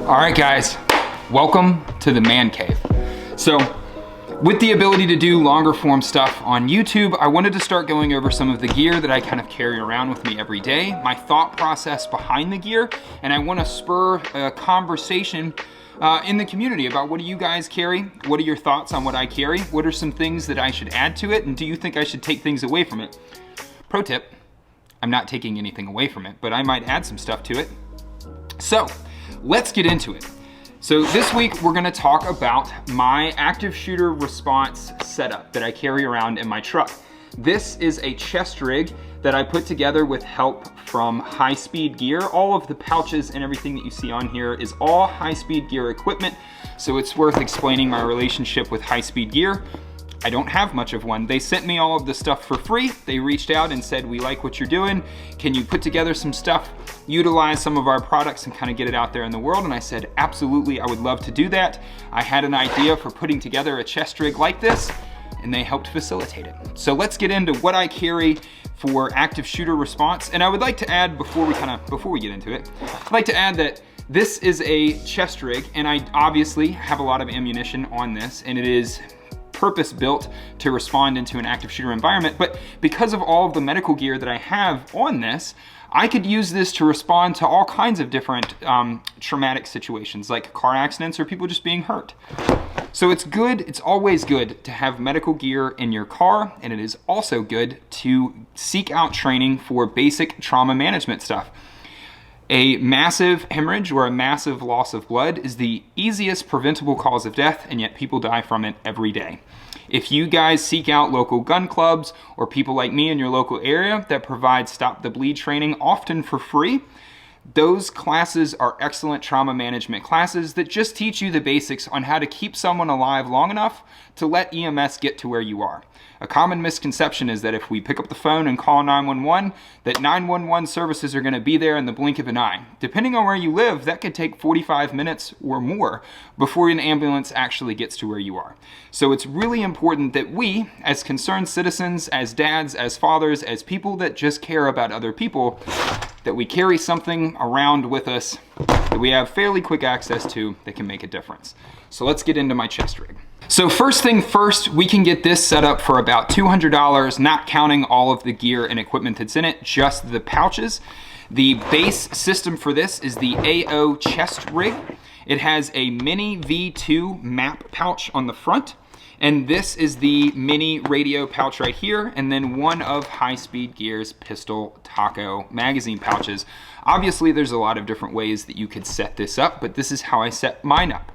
All right, guys, welcome to the man cave. So with the ability to do longer form stuff on YouTube, I wanted to start going over some of the gear that I kind of carry around with me every day, my thought process behind the gear, and I want to spur a conversation in the community about what do you guys carry? What are your thoughts on what I carry? What are some things that I should add to it? And do you think I should take things away from it? Pro tip, I'm not taking anything away from it, but I might add some stuff to it. So let's get into it. So this week we're gonna talk about my active shooter response setup that I carry around in my truck. This is a chest rig that I put together with help from High Speed Gear. All of the pouches and everything that you see on here is all High Speed Gear equipment. So it's worth explaining my relationship with High Speed Gear. I don't have much of one. They sent me all of the stuff for free. They reached out and said, we like what you're doing. Can you put together some stuff, utilize some of our products and kind of get it out there in the world? And I said, absolutely, I would love to do that. I had an idea for putting together a chest rig like this, and they helped facilitate it. So let's get into what I carry for active shooter response. And I would like to add, before we get into it, I'd like to add that this is a chest rig, and I obviously have a lot of ammunition on this, and it is purpose built to respond into an active shooter environment. But because of all of the medical gear that I have on this, I could use this to respond to all kinds of different traumatic situations, like car accidents or people just being hurt. So it's good, it's always good to have medical gear in your car, and it is also good to seek out training for basic trauma management stuff. A massive hemorrhage or a massive loss of blood is the easiest preventable cause of death, and yet people die from it every day. If you guys seek out local gun clubs or people like me in your local area that provide Stop the Bleed training, often for free, those classes are excellent trauma management classes that just teach you the basics on how to keep someone alive long enough to let EMS get to where you are. A common misconception is that if we pick up the phone and call 911, that 911 services are gonna be there in the blink of an eye. Depending on where you live, that could take 45 minutes or more before an ambulance actually gets to where you are. So it's really important that we, as concerned citizens, as dads, as fathers, as people that just care about other people, that we carry something around with us that we have fairly quick access to that can make a difference. So let's get into my chest rig. So first thing first, we can get this set up for about $200, not counting all of the gear and equipment that's in it, just the pouches. The base system for this is the AO chest rig. It has a mini V2 map pouch on the front, and this is the mini radio pouch right here, and then one of High Speed Gear's pistol taco magazine pouches. Obviously, there's a lot of different ways that you could set this up, but this is how I set mine up.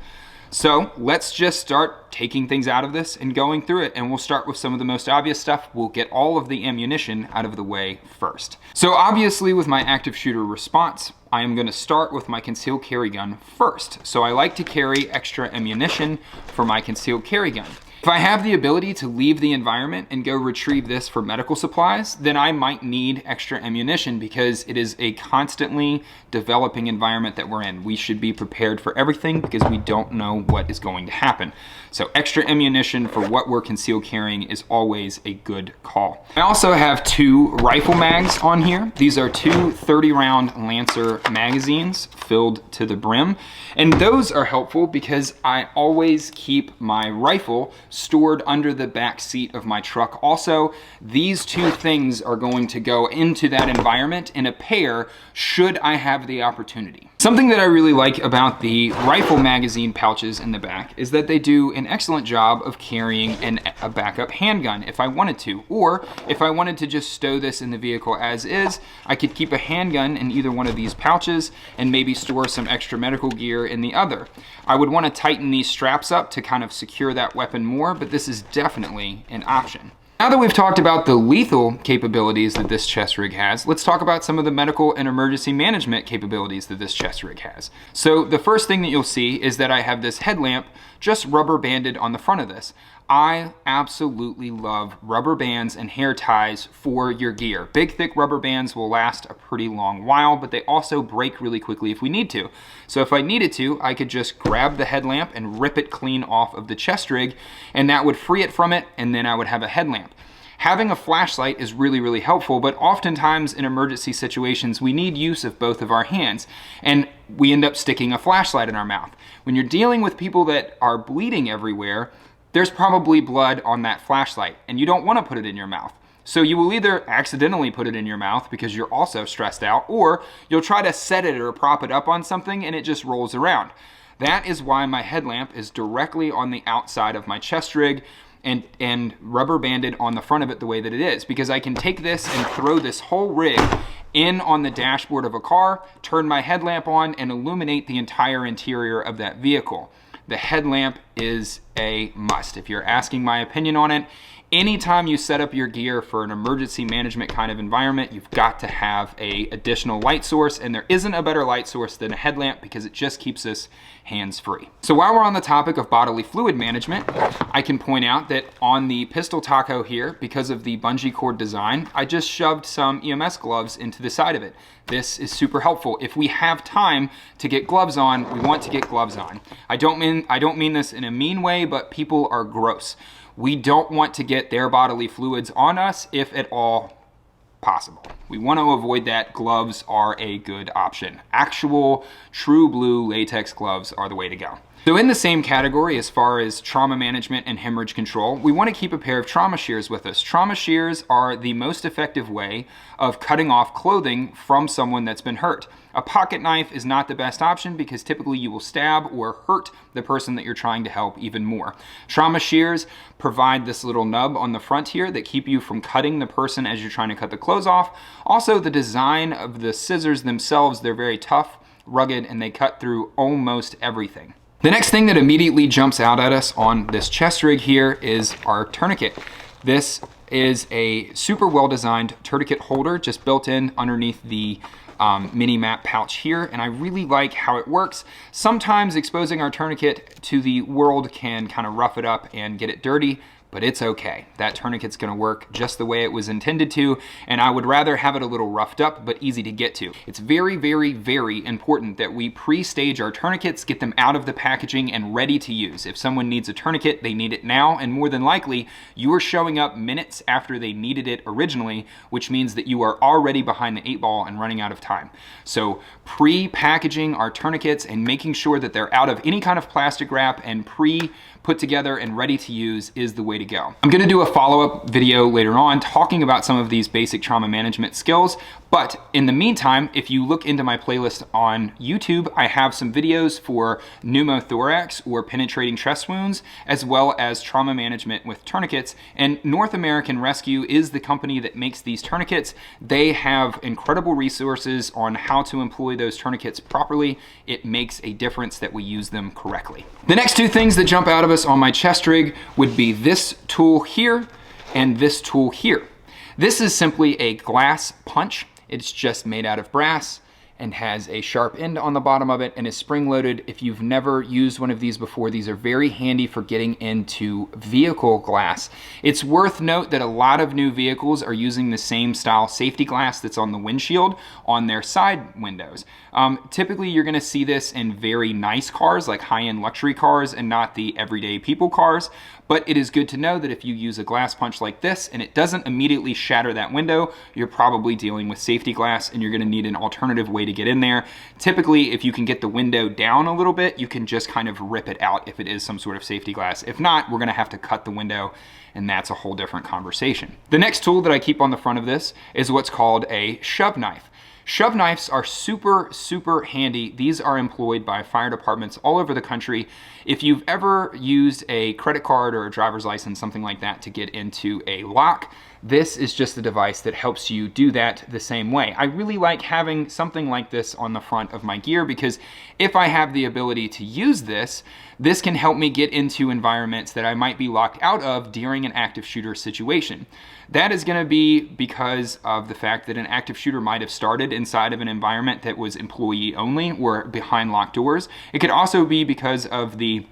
So let's just start taking things out of this and going through it, and we'll start with some of the most obvious stuff. We'll get all of the ammunition out of the way first. So obviously with my active shooter response, I am gonna start with my concealed carry gun first. So I like to carry extra ammunition for my concealed carry gun. If I have the ability to leave the environment and go retrieve this for medical supplies, then I might need extra ammunition because it is a constantly developing environment that we're in. We should be prepared for everything because we don't know what is going to happen. So extra ammunition for what we're concealed carrying is always a good call. I also have two rifle mags on here. These are two 30-round Lancer magazines filled to the brim. And those are helpful because I always keep my rifle stored under the back seat of my truck. Also, these two things are going to go into that environment in a pair should I have the opportunity. Something that I really like about the rifle magazine pouches in the back is that they do an excellent job of carrying a backup handgun if I wanted to, or if I wanted to just stow this in the vehicle as is, I could keep a handgun in either one of these pouches and maybe store some extra medical gear in the other. I would want to tighten these straps up to kind of secure that weapon more, but this is definitely an option. Now that we've talked about the lethal capabilities that this chest rig has, let's talk about some of the medical and emergency management capabilities that this chest rig has. So the first thing that you'll see is that I have this headlamp just rubber banded on the front of this. I absolutely love rubber bands and hair ties for your gear. Big, thick rubber bands will last a pretty long while, but they also break really quickly if we need to. So if I needed to, I could just grab the headlamp and rip it clean off of the chest rig, and that would free it from it, and then I would have a headlamp. Having a flashlight is really, really helpful, but oftentimes in emergency situations, we need use of both of our hands, and we end up sticking a flashlight in our mouth. When you're dealing with people that are bleeding everywhere, there's probably blood on that flashlight, and you don't want to put it in your mouth. So you will either accidentally put it in your mouth because you're also stressed out, or you'll try to set it or prop it up on something and it just rolls around. That is why my headlamp is directly on the outside of my chest rig and rubber banded on the front of it the way that it is, because I can take this and throw this whole rig in on the dashboard of a car, turn my headlamp on, and illuminate the entire interior of that vehicle. The headlamp is a must. If you're asking my opinion on it, anytime you set up your gear for an emergency management kind of environment, you've got to have an additional light source, and there isn't a better light source than a headlamp because it just keeps us hands-free. So while we're on the topic of bodily fluid management, I can point out that on the pistol taco here, because of the bungee cord design, I just shoved some EMS gloves into the side of it. This is super helpful. If we have time to get gloves on, we want to get gloves on. I don't mean this in a mean way, but people are gross. We don't want to get their bodily fluids on us if at all possible. We want to avoid that. Gloves are a good option. Actual true blue latex gloves are the way to go. So in the same category as far as trauma management and hemorrhage control, we want to keep a pair of trauma shears with us. Trauma shears are the most effective way of cutting off clothing from someone that's been hurt. A pocket knife is not the best option because typically you will stab or hurt the person that you're trying to help even more. Trauma shears provide this little nub on the front here that keep you from cutting the person as you're trying to cut the clothes off. Also, the design of the scissors themselves, they're very tough, rugged, and they cut through almost everything. The next thing that immediately jumps out at us on this chest rig here is our tourniquet. This is a super well-designed tourniquet holder just built in underneath the mini map pouch here, and I really like how it works. Sometimes exposing our tourniquet to the world can kind of rough it up and get it dirty, but it's okay. That tourniquet's gonna work just the way it was intended to, and I would rather have it a little roughed up, but easy to get to. It's very, very, very important that we pre-stage our tourniquets, get them out of the packaging and ready to use. If someone needs a tourniquet, they need it now, and more than likely, you are showing up minutes after they needed it originally, which means that you are already behind the 8 ball and running out of time. So pre-packaging our tourniquets and making sure that they're out of any kind of plastic wrap and put together and ready to use is the way to go. I'm gonna do a follow-up video later on talking about some of these basic trauma management skills, but in the meantime, if you look into my playlist on YouTube, I have some videos for pneumothorax or penetrating chest wounds, as well as trauma management with tourniquets, and North American Rescue is the company that makes these tourniquets. They have incredible resources on how to employ those tourniquets properly. It makes a difference that we use them correctly. The next two things that jump out of us on my chest rig would be this tool here and this tool here. This is simply a glass punch. It's just made out of brass and has a sharp end on the bottom of it and is spring-loaded. If you've never used one of these before, these are very handy for getting into vehicle glass. It's worth note that a lot of new vehicles are using the same style safety glass that's on the windshield on their side windows. Typically, you're gonna see this in very nice cars, like high-end luxury cars, and not the everyday people cars. But it is good to know that if you use a glass punch like this and it doesn't immediately shatter that window, you're probably dealing with safety glass and you're gonna need an alternative way to get in there. Typically, if you can get the window down a little bit, you can just kind of rip it out if it is some sort of safety glass. If not, we're gonna have to cut the window, and that's a whole different conversation. The next tool that I keep on the front of this is what's called a shove knife. Shove knives are super, super handy. These are employed by fire departments all over the country. If you've ever used a credit card or a driver's license, something like that, to get into a lock, this is just the device that helps you do that the same way. I really like having something like this on the front of my gear because if I have the ability to use this, this can help me get into environments that I might be locked out of during an active shooter situation. That is going to be because of the fact that an active shooter might have started inside of an environment that was employee only or behind locked doors. It could also be because of the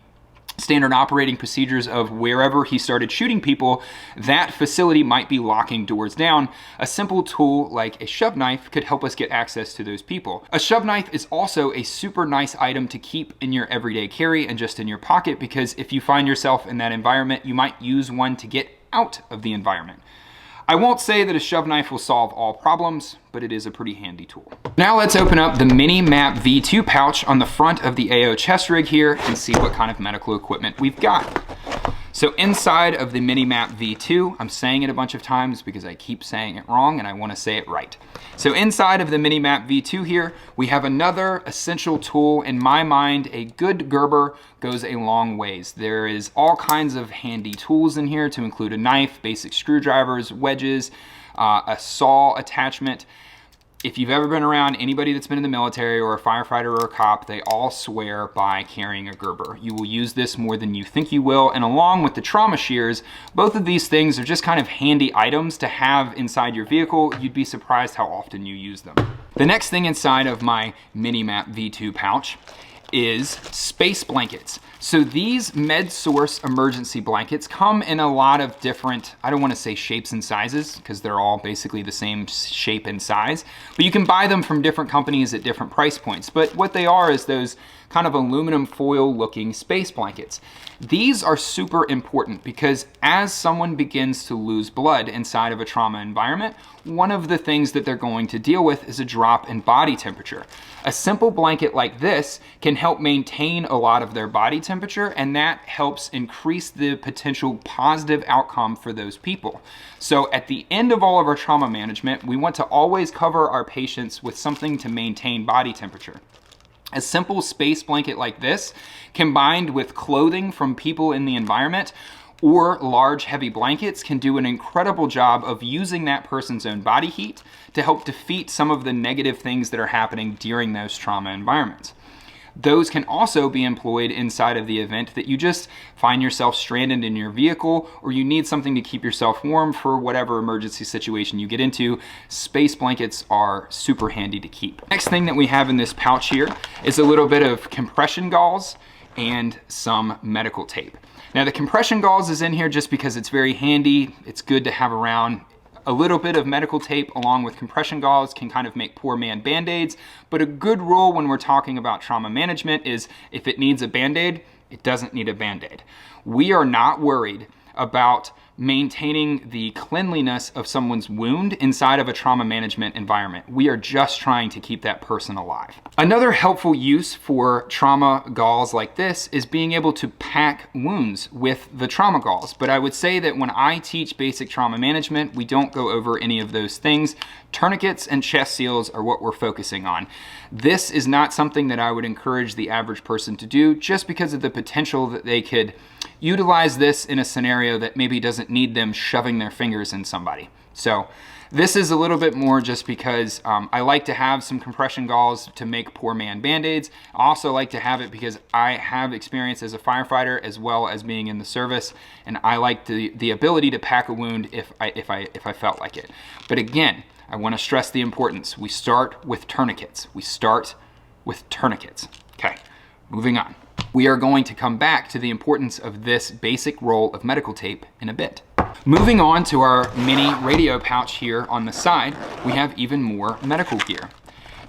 standard operating procedures of wherever he started shooting people, that facility might be locking doors down. A simple tool like a shove knife could help us get access to those people. A shove knife is also a super nice item to keep in your everyday carry and just in your pocket, because if you find yourself in that environment, you might use one to get out of the environment. I won't say that a shove knife will solve all problems, but it is a pretty handy tool. Now let's open up the MiniMap V2 pouch on the front of the AO chest rig here and see what kind of medical equipment we've got. So inside of the MiniMap V2, I'm saying it a bunch of times because I keep saying it wrong and I want to say it right. So inside of the MiniMap V2 here, we have another essential tool. In my mind, a good Gerber goes a long ways. There is all kinds of handy tools in here to include a knife, basic screwdrivers, wedges, a saw attachment. If you've ever been around anybody that's been in the military or a firefighter or a cop, they all swear by carrying a Gerber. You will use this more than you think you will, and along with the trauma shears, both of these things are just kind of handy items to have inside your vehicle. You'd be surprised how often you use them. The next thing inside of my MiniMap V2 pouch is space blankets. So these MedSource emergency blankets come in a lot of different, I don't want to say shapes and sizes because they're all basically the same shape and size, but you can buy them from different companies at different price points. But what they are is those kind of aluminum foil looking space blankets. These are super important because as someone begins to lose blood inside of a trauma environment, one of the things that they're going to deal with is a drop in body temperature. A simple blanket like this can help maintain a lot of their body temperature, and that helps increase the potential positive outcome for those people. So at the end of all of our trauma management, we want to always cover our patients with something to maintain body temperature. A simple space blanket like this, combined with clothing from people in the environment or large heavy blankets, can do an incredible job of using that person's own body heat to help defeat some of the negative things that are happening during those trauma environments. Those can also be employed inside of the event that you just find yourself stranded in your vehicle or you need something to keep yourself warm for whatever emergency situation you get into. Space blankets are super handy to keep. Next thing that we have in this pouch here is a little bit of compression gauze and some medical tape. Now the compression gauze is in here just because it's very handy. It's good to have around. A little bit of medical tape along with compression gauze can kind of make poor man band-aids, but a good rule when we're talking about trauma management is if it needs a band-aid, it doesn't need a band-aid. We are not worried about maintaining the cleanliness of someone's wound inside of a trauma management environment. We are just trying to keep that person alive. Another helpful use for trauma gauze like this is being able to pack wounds with the trauma gauze. But I would say that when I teach basic trauma management, we don't go over any of those things. Tourniquets and chest seals are what we're focusing on. This is not something that I would encourage the average person to do just because of the potential that they could utilize this in a scenario that maybe doesn't need them shoving their fingers in somebody. So this is a little bit more just because I like to have some compression gauze to make poor man band-aids. I also like to have it because I have experience as a firefighter as well as being in the service, and I like the ability to pack a wound if I felt like it. But again, I want to stress the importance. We start with tourniquets. We start with tourniquets. Okay, moving on. We are going to come back to the importance of this basic roll of medical tape in a bit. Moving on to our mini radio pouch here on the side, we have even more medical gear.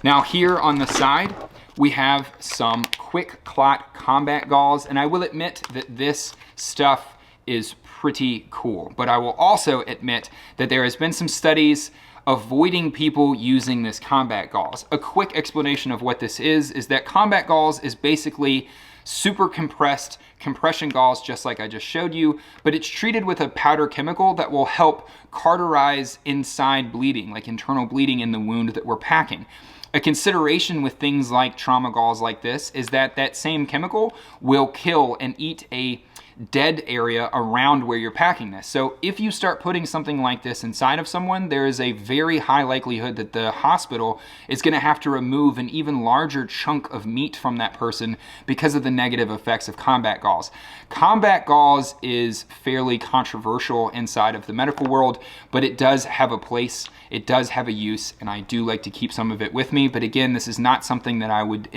Now here on the side, we have some quick clot combat gauze, and I will admit that this stuff is pretty cool, but I will also admit that there has been some studies avoiding people using this combat gauze. A quick explanation of what this is that combat gauze is basically super compressed compression gauze, just like I just showed you, but it's treated with a powder chemical that will help cauterize inside bleeding, like internal bleeding in the wound that we're packing. A consideration with things like trauma gauze like this is that that same chemical will kill and eat a dead area around where you're packing this. So if you start putting something like this inside of someone, there is a very high likelihood that the hospital is going to have to remove an even larger chunk of meat from that person because of the negative effects of combat gauze. Combat gauze is fairly controversial inside of the medical world, but it does have a place, it does have a use, and I do like to keep some of it with me. But again, this is not something that I would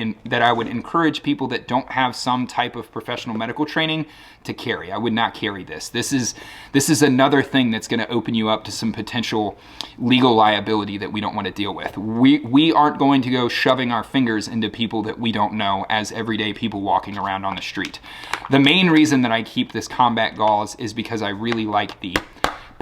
encourage people that don't have some type of professional medical training to carry. I would not carry this. This is another thing that's going to open you up to some potential legal liability that we don't want to deal with. We aren't going to go shoving our fingers into people that we don't know as everyday people walking around on the street. The main reason that I keep this combat gauze is because I really like the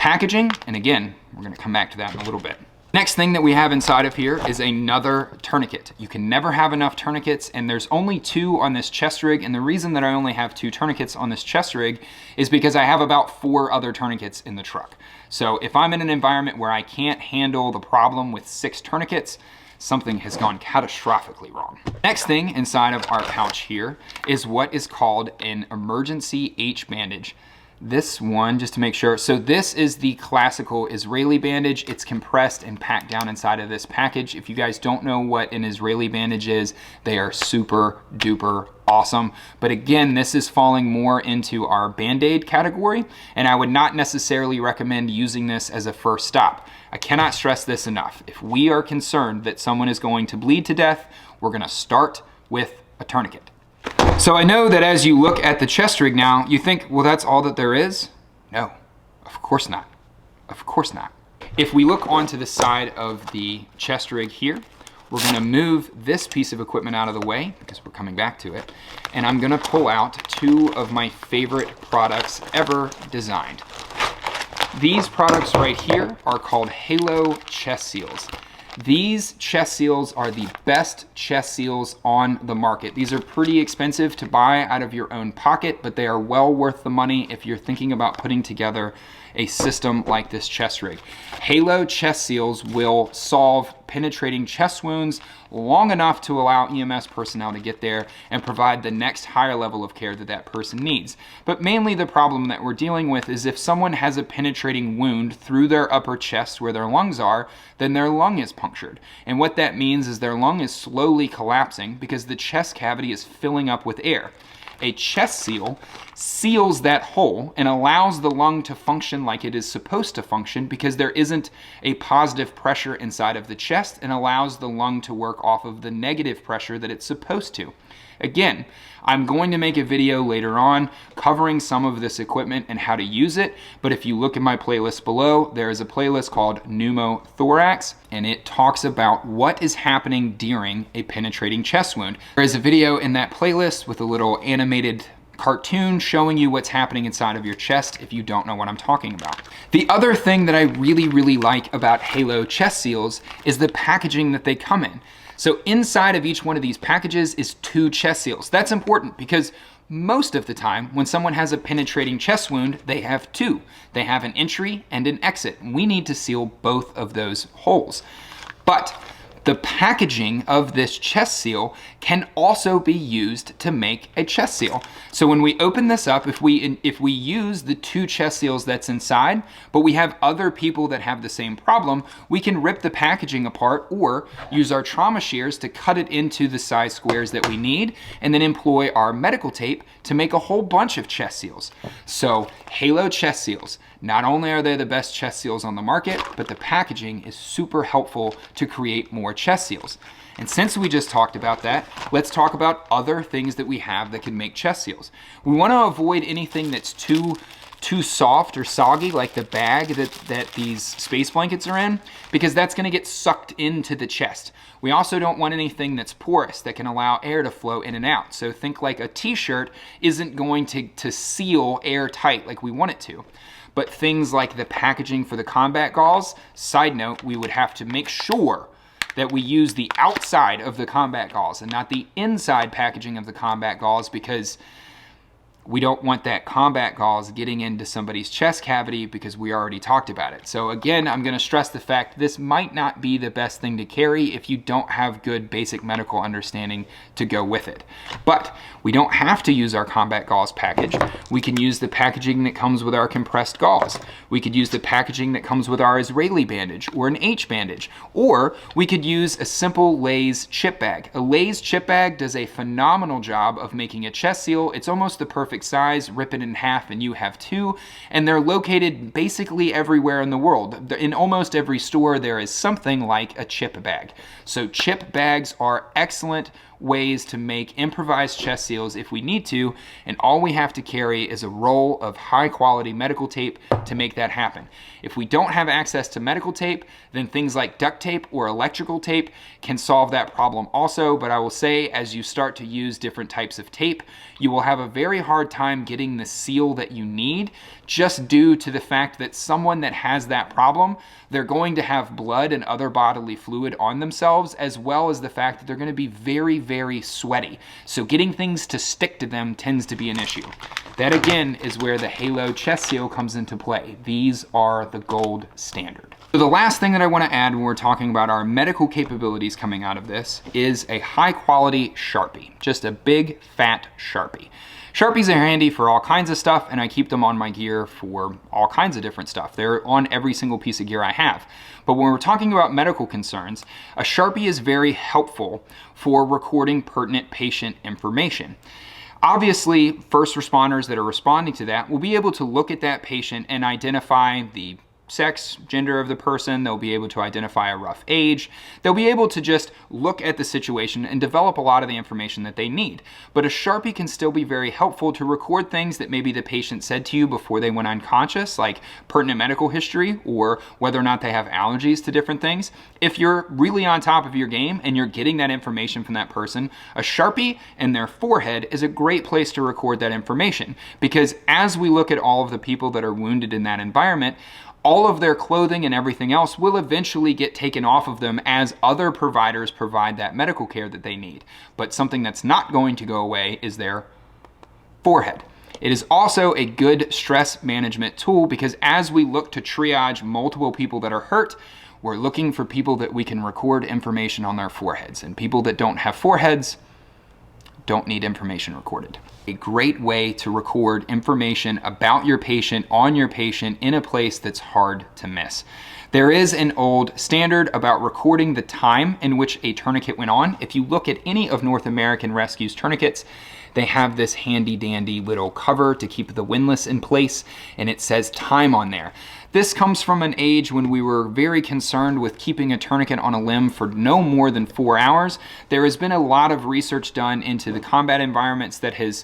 packaging, and again, we're gonna come back to that in a little bit. Next thing that we have inside of here is another tourniquet. You can never have enough tourniquets, and there's only 2 on this chest rig, and the reason that I only have 2 tourniquets on this chest rig is because I have about 4 other tourniquets in the truck. So if I'm in an environment where I can't handle the problem with 6 tourniquets, something has gone catastrophically wrong. Next thing inside of our pouch here is what is called an emergency H bandage. This one, just to make sure, so this is the classical Israeli bandage. It's compressed and packed down inside of this package. If you guys don't know what an Israeli bandage is, they are super duper awesome. But again, this is falling more into our Band-Aid category, and I would not necessarily recommend using this as a first stop. I cannot stress this enough. If we are concerned that someone is going to bleed to death, we're gonna start with a tourniquet. So I know that as you look at the chest rig now, you think, well, that's all that there is? No, of course not. Of course not. If we look onto the side of the chest rig here, we're gonna move this piece of equipment out of the way because we're coming back to it. And I'm gonna pull out 2 of my favorite products ever designed. These products right here are called Halo chest seals. These chest seals are the best chest seals on the market. These are pretty expensive to buy out of your own pocket, but they are well worth the money if you're thinking about putting together a system like this chest rig. Halo chest seals will solve penetrating chest wounds long enough to allow EMS personnel to get there and provide the next higher level of care that that person needs. But mainly the problem that we're dealing with is if someone has a penetrating wound through their upper chest where their lungs are, then their lung is punctured. And what that means is their lung is slowly collapsing because the chest cavity is filling up with air. A chest seal seals that hole and allows the lung to function like it is supposed to function because there isn't a positive pressure inside of the chest and allows the lung to work off of the negative pressure that it's supposed to. Again, I'm going to make a video later on covering some of this equipment and how to use it, but if you look at my playlist below, there is a playlist called Pneumothorax, and it talks about what is happening during a penetrating chest wound. There is a video in that playlist with a little animated cartoon showing you what's happening inside of your chest if you don't know what I'm talking about. The other thing that I really like about Halo chest seals is the packaging that they come in. So inside of each one of these packages is 2 chest seals. That's important because most of the time when someone has a penetrating chest wound, they have 2. They have an entry and an exit. We need to seal both of those holes. But the packaging of this chest seal can also be used to make a chest seal. So when we open this up, if we use the 2 chest seals that's inside, but we have other people that have the same problem, we can rip the packaging apart or use our trauma shears to cut it into the size squares that we need, and then employ our medical tape to make a whole bunch of chest seals. So Halo chest seals, not only are they the best chest seals on the market, but the packaging is super helpful to create more chest seals. And since we just talked about that, let's talk about other things that we have that can make chest seals. We want to avoid anything that's too soft or soggy, like the bag that these space blankets are in, because that's going to get sucked into the chest. We also don't want anything that's porous that can allow air to flow in and out. So think like a t-shirt isn't going to seal airtight like we want it to. But things like the packaging for the combat gauze, side note, we would have to make sure that we use the outside of the combat gauze and not the inside packaging of the combat gauze, because we don't want that combat gauze getting into somebody's chest cavity because we already talked about it. So again, I'm gonna stress the fact this might not be the best thing to carry if you don't have good basic medical understanding to go with it. But we don't have to use our combat gauze package. We can use the packaging that comes with our compressed gauze. We could use the packaging that comes with our Israeli bandage or an H bandage, or we could use a simple Lay's chip bag. A Lay's chip bag does a phenomenal job of making a chest seal. It's almost the perfect size. Rip it in half and you have 2, and they're located basically everywhere in the world. In almost every store there is something like a chip bag. So chip bags are excellent ways to make improvised chest seals if we need to, and all we have to carry is a roll of high quality medical tape to make that happen. If we don't have access to medical tape, then things like duct tape or electrical tape can solve that problem also, but I will say as you start to use different types of tape, you will have a very hard hard time getting the seal that you need, just due to the fact that someone that has that problem, they're going to have blood and other bodily fluid on themselves, as well as the fact that they're going to be very, very sweaty. So getting things to stick to them tends to be an issue. That again is where the Halo chest seal comes into play. These are the gold standard. So the last thing that I want to add when we're talking about our medical capabilities coming out of this is a high quality Sharpie, just a big fat Sharpie. Sharpies are handy for all kinds of stuff, and I keep them on my gear for all kinds of different stuff. They're on every single piece of gear I have. But when we're talking about medical concerns, a Sharpie is very helpful for recording pertinent patient information. Obviously, first responders that are responding to that will be able to look at that patient and identify the sex, gender of the person. They'll be able to identify a rough age. They'll be able to just look at the situation and develop a lot of the information that they need. But a Sharpie can still be very helpful to record things that maybe the patient said to you before they went unconscious, like pertinent medical history or whether or not they have allergies to different things. If you're really on top of your game and you're getting that information from that person, a Sharpie and their forehead is a great place to record that information, because as we look at all of the people that are wounded in that environment, all of their clothing and everything else will eventually get taken off of them as other providers provide that medical care that they need. But something that's not going to go away is their forehead. It is also a good stress management tool, because as we look to triage multiple people that are hurt, we're looking for people that we can record information on their foreheads, and people that don't have foreheads don't need information recorded. A great way to record information about your patient, on your patient, in a place that's hard to miss. There is an old standard about recording the time in which a tourniquet went on. If you look at any of North American Rescue's tourniquets, they have this handy dandy little cover to keep the windlass in place, and it says time on there. This comes from an age when we were very concerned with keeping a tourniquet on a limb for no more than 4 hours. There has been a lot of research done into the combat environments that has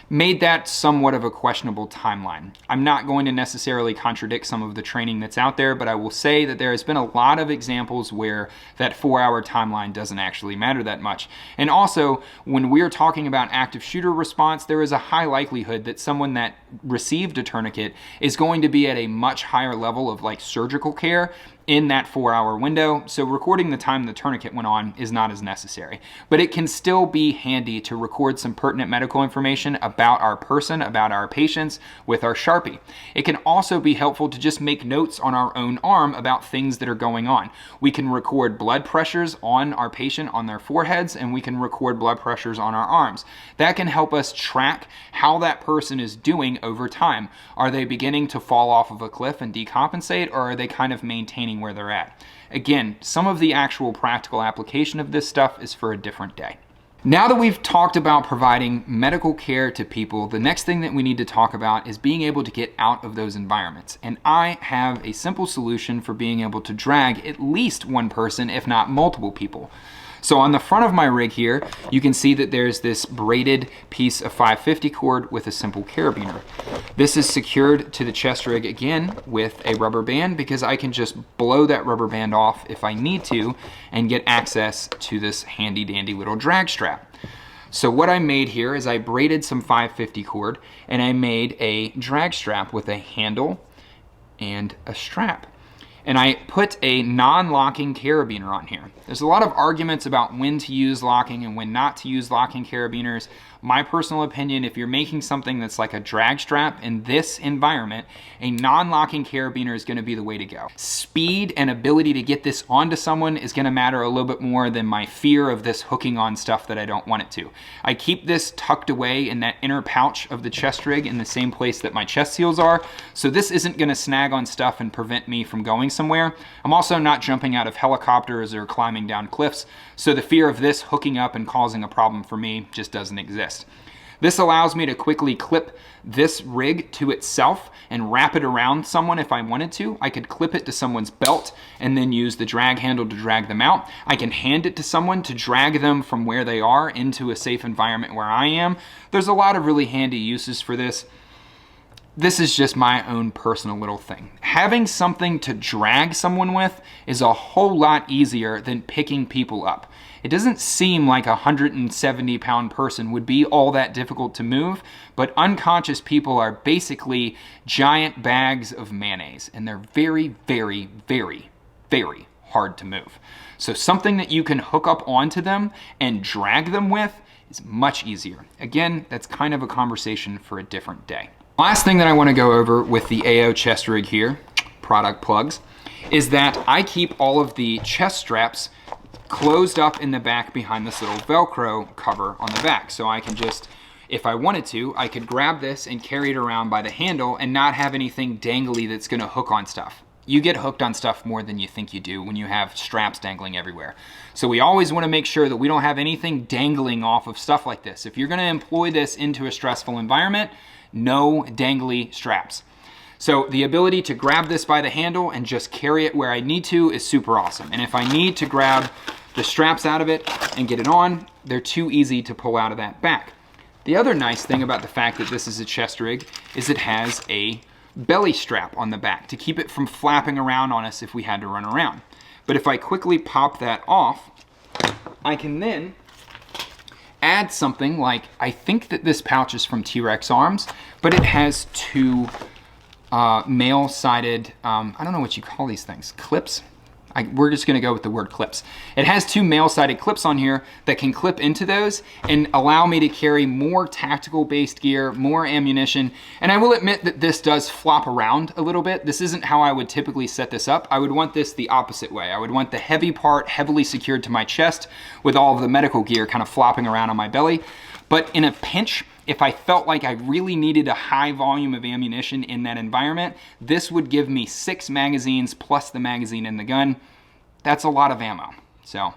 made that somewhat of a questionable timeline. I'm not going to necessarily contradict some of the training that's out there, but I will say that there has been a lot of examples where that 4-hour timeline doesn't actually matter that much. And also, when we're talking about active shooter response, there is a high likelihood that someone that received a tourniquet is going to be at a much higher level of like surgical care in that 4-hour window. So recording the time the tourniquet went on is not as necessary, but it can still be handy to record some pertinent medical information about our person, about our patients with our Sharpie. It can also be helpful to just make notes on our own arm about things that are going on. We can record blood pressures on our patient on their foreheads, and we can record blood pressures on our arms. That can help us track how that person is doing over time. Are they beginning to fall off of a cliff and decompensate, or are they kind of maintaining where they're at? Again, some of the actual practical application of this stuff is for a different day. Now that we've talked about providing medical care to people, the next thing that we need to talk about is being able to get out of those environments. And I have a simple solution for being able to drag at least one person, if not multiple people. So on the front of my rig here, you can see that there's this braided piece of 550 cord with a simple carabiner. This is secured to the chest rig again with a rubber band, because I can just blow that rubber band off if I need to and get access to this handy dandy little drag strap. So what I made here is I braided some 550 cord and I made a drag strap with a handle and a strap. And I put a non-locking carabiner on here. There's a lot of arguments about when to use locking and when not to use locking carabiners. My personal opinion, if you're making something that's like a drag strap in this environment, a non-locking carabiner is gonna be the way to go. Speed and ability to get this onto someone is gonna matter a little bit more than my fear of this hooking on stuff that I don't want it to. I keep this tucked away in that inner pouch of the chest rig in the same place that my chest seals are, so this isn't gonna snag on stuff and prevent me from going somewhere. I'm also not jumping out of helicopters or climbing down cliffs, so the fear of this hooking up and causing a problem for me just doesn't exist. This allows me to quickly clip this rig to itself and wrap it around someone if I wanted to. I could clip it to someone's belt and then use the drag handle to drag them out. I can hand it to someone to drag them from where they are into a safe environment where I am. There's a lot of really handy uses for this. this is just my own personal little thing. Having something to drag someone with is a whole lot easier than picking people up. It doesn't seem like a 170-pound person would be all that difficult to move, but unconscious people are basically giant bags of mayonnaise, and they're very, very, very, very hard to move. So something that you can hook up onto them and drag them with is much easier. Again, that's kind of a conversation for a different day. Last thing that I want to go over with the AO chest rig here, product plugs, is that I keep all of the chest straps closed up in the back behind this little Velcro cover on the back. So I can just, if I wanted to, I could grab this and carry it around by the handle and not have anything dangly that's gonna hook on stuff. You get hooked on stuff more than you think you do when you have straps dangling everywhere. So we always wanna make sure that we don't have anything dangling off of stuff like this. If you're gonna employ this into a stressful environment, no dangly straps. So the ability to grab this by the handle and just carry it where I need to is super awesome. And if I need to grab the straps out of it and get it on, they're too easy to pull out of that back. The other nice thing about the fact that this is a chest rig is it has a belly strap on the back to keep it from flapping around on us if we had to run around. But if I quickly pop that off, I can then add something like, I think that this pouch is from T-Rex Arms, but it has two male-sided, I don't know what you call these things, clips? We're just gonna go with the word clips. It has two male-sided clips on here that can clip into those and allow me to carry more tactical-based gear, more ammunition. And I will admit that this does flop around a little bit. This isn't how I would typically set this up. I would want this the opposite way. I would want the heavy part heavily secured to my chest with all of the medical gear kind of flopping around on my belly. But in a pinch, if I felt like I really needed a high volume of ammunition in that environment, this would give me 6 magazines plus the magazine in the gun. That's a lot of ammo. So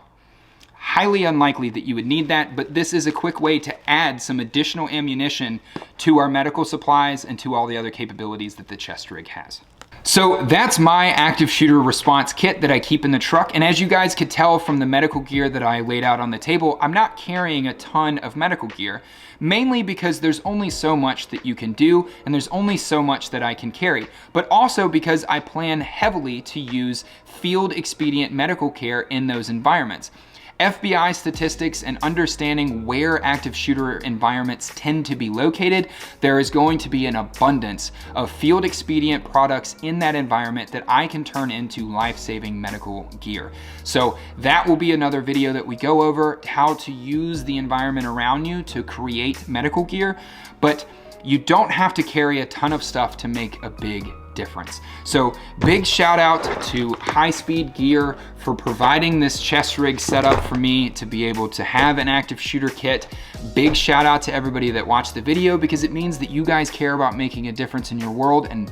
highly unlikely that you would need that, but this is a quick way to add some additional ammunition to our medical supplies and to all the other capabilities that the chest rig has. So that's my active shooter response kit that I keep in the truck. And as you guys could tell from the medical gear that I laid out on the table, I'm not carrying a ton of medical gear, mainly because there's only so much that you can do and there's only so much that I can carry, but also because I plan heavily to use field expedient medical care in those environments. FBI statistics and understanding where active shooter environments tend to be located, there is going to be an abundance of field expedient products in that environment that I can turn into life-saving medical gear. So that will be another video that we go over, how to use the environment around you to create medical gear, but you don't have to carry a ton of stuff to make a big difference. So big shout out to High Speed Gear for providing this chest rig setup for me to be able to have an active shooter kit. Big shout out to everybody that watched the video because it means that you guys care about making a difference in your world, and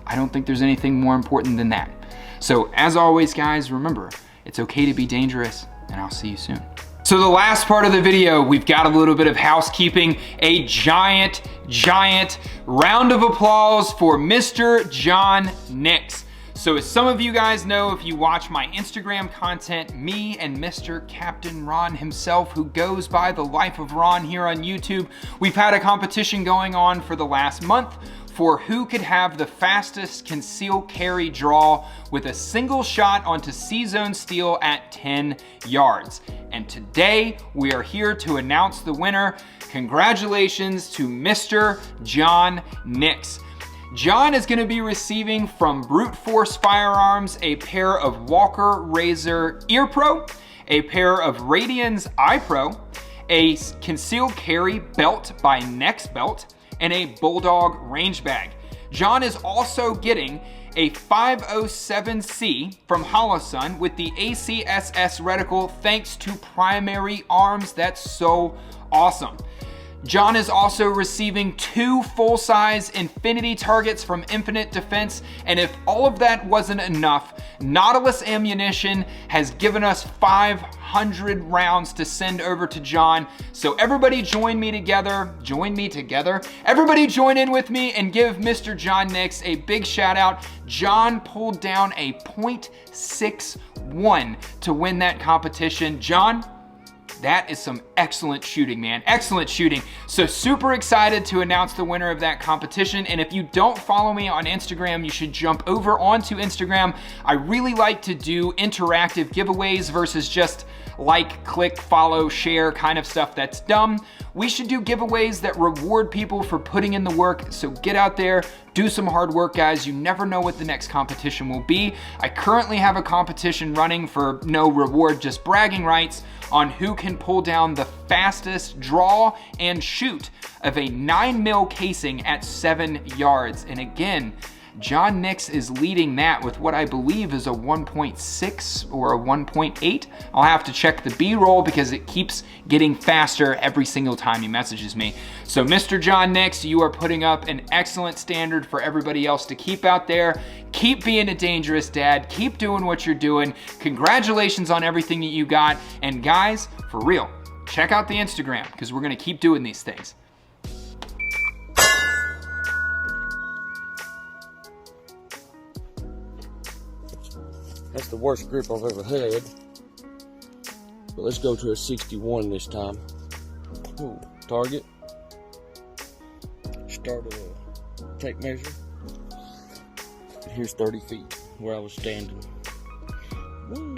I don't think there's anything more important than that. So as always guys, remember, it's okay to be dangerous, and I'll see you soon. So the last part of the video, we've got a little bit of housekeeping, a giant round of applause for Mr. John Nicks. So as some of you guys know, if you watch my Instagram content, me and Mr. Captain Ron himself, who goes by the Life of Ron here on YouTube, we've had a competition going on for the last month for who could have the fastest concealed carry draw with a single shot onto C-zone steel at 10 yards. And today we are here to announce the winner. Congratulations to Mr. John Nicks. John is gonna be receiving from Brute Force Firearms a pair of Walker Razor Ear Pro, a pair of Radian's Eye Pro, a concealed carry belt by Next Belt, and a Bulldog range bag. John is also getting a 507C from Holosun with the ACSS reticle thanks to Primary Arms. That's so awesome. John is also receiving 2 full-size Infinity targets from Infinite Defense, and if all of that wasn't enough, Nautilus Ammunition has given us 500 rounds to send over to John. So everybody join me together, everybody join in with me and give Mr. John Nicks a big shout out. John pulled down a .61 to win that competition. John, That is some excellent shooting, man. Excellent shooting. So super excited to announce the winner of that competition. And if you don't follow me on Instagram, you should jump over onto Instagram. I really like to do interactive giveaways versus just like, click, follow, share kind of stuff that's dumb. We should do giveaways that reward people for putting in the work. So get out there, do some hard work, guys. You never know what the next competition will be. I currently have a competition running for no reward, just bragging rights on who can pull down the fastest draw and shoot of a 9mm casing at 7 yards. And again, John Nix is leading that with what I believe is a 1.6 or a 1.8. I'll have to check the B-roll because it keeps getting faster every single time he messages me. So Mr. John Nix, you are putting up an excellent standard for everybody else to keep out there. Keep being a dangerous dad. Keep doing what you're doing. Congratulations on everything that you got. And guys, for real, check out the Instagram because we're gonna keep doing these things. That's the worst grip I've ever had. But let's go to a 61 this time. Ooh, target. Start a tape measure. Here's 30 feet where I was standing. Woo.